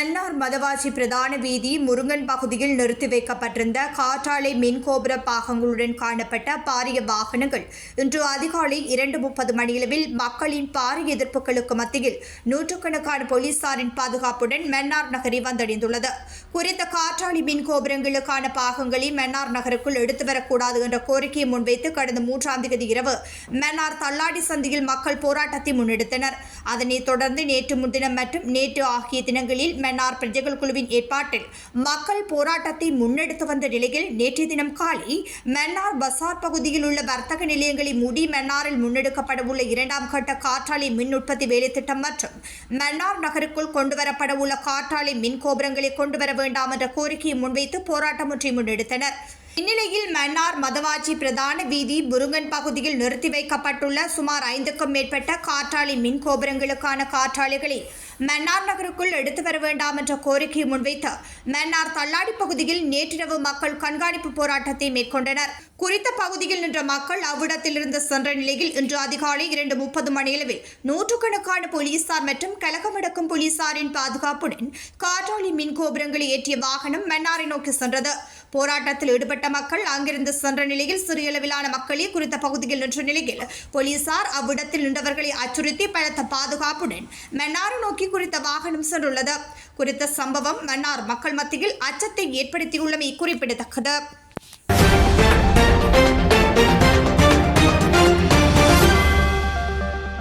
மன்னார் மதவாச்சி பிரதான வீதி முருங்கன் பகுதியில் நிறுத்தி வைக்கப்பட்டிருந்த காற்றாலை மின்கோபுர பாகங்களுடன் காணப்பட்ட பாரிய வாகனங்கள் இன்று அதிகாலை 2:30 மணியளவில் மக்களின் பாரிய எதிர்ப்புகளுக்கு மத்தியில் நூற்றுக்கணக்கான போலீசாரின் பாதுகாப்புடன் மன்னார் நகரை வந்தடைந்துள்ளது. குறித்த காற்றாலை மின் கோபுரங்களுக்கான பாகங்களை மன்னார் நகருக்குள் எடுத்து வரக்கூடாது என்ற கோரிக்கையை முன்வைத்து கடந்த 3ஆம் தேதி இரவு மன்னார் தள்ளாடி சந்தியில் மக்கள் போராட்டத்தை முன்னெடுத்தனர். அதனைத் தொடர்ந்து நேற்று முன்தினம் மற்றும் நேற்று ஆகிய தினங்களில் மன்னார் பிரஜைகள் குழுவின் ஏற்பாட்டில் மக்கள் போராட்டத்தை முன்னெடுத்து வந்த நிலையில் நேற்றைய தினம் காலை மன்னார் பசார் பகுதியில் உள்ள வர்த்தக நிலையங்களை மூடி மன்னாரில் முன்னெடுக்கப்படவுள்ள 2ஆம் கட்ட காற்றாலை மின் உற்பத்தி வேலைத்திட்டம் மற்றும் மன்னார் நகருக்குள் கொண்டுவரப்பட உள்ள காற்றாலை மின் கோபுரங்களை கொண்டுவர வேண்டாம் என்ற கோரிக்கையை முன்வைத்து போராட்டம் ஒன்றை முன்னெடுத்தனர். இந்நிலையில் மன்னார் மதவாச்சி பிரதான வீதி முருங்கன் பகுதியில் நிறுத்தி வைக்கப்பட்டுள்ள சுமார் 5க்கும் மேற்பட்ட காற்றாலை மின் கோபுரங்களுக்கான காற்றாலைகளை மன்னார் நகருக்குள் எடுத்து வர வேண்டாம் என்ற கோரிக்கையை முன்வைத்து மன்னார் தள்ளாடி பகுதியில் நேற்றிரவு மக்கள் கண்காணிப்பு போராட்டத்தை மேற்கொண்டனர். குறித்த பகுதியில் நின்ற மக்கள் அவ்விடத்திலிருந்து சென்ற நிலையில் இன்று அதிகாலை 2:30 மணியளவில் நூற்றுக்கணக்கான போலீசார் மற்றும் கலகமடக்கும் போலீசாரின் பாதுகாப்புடன் காற்றாலை மின் கோபுரங்களை ஏற்றிய வாகனம் மன்னாரை நோக்கி சென்றது. போராட்டத்தில் ஈடுபட்ட மக்கள் அங்கிருந்து சென்ற நிலையில் சிறிய அளவிலான மக்களே குறித்த பகுதியில் நின்ற நிலையில் போலீசார் அவ்விடத்தில் நின்றவர்களை அச்சுறுத்தி பலத்த பாதுகாப்புடன் மன்னாரை நோக்கி குறித்த வாகனம் சென்றுள்ளது. குறித்த சம்பவம் மன்னார் மக்கள் மத்தியில் அச்சத்தை ஏற்படுத்தியுள்ளமை குறிப்பிடத்தக்கது.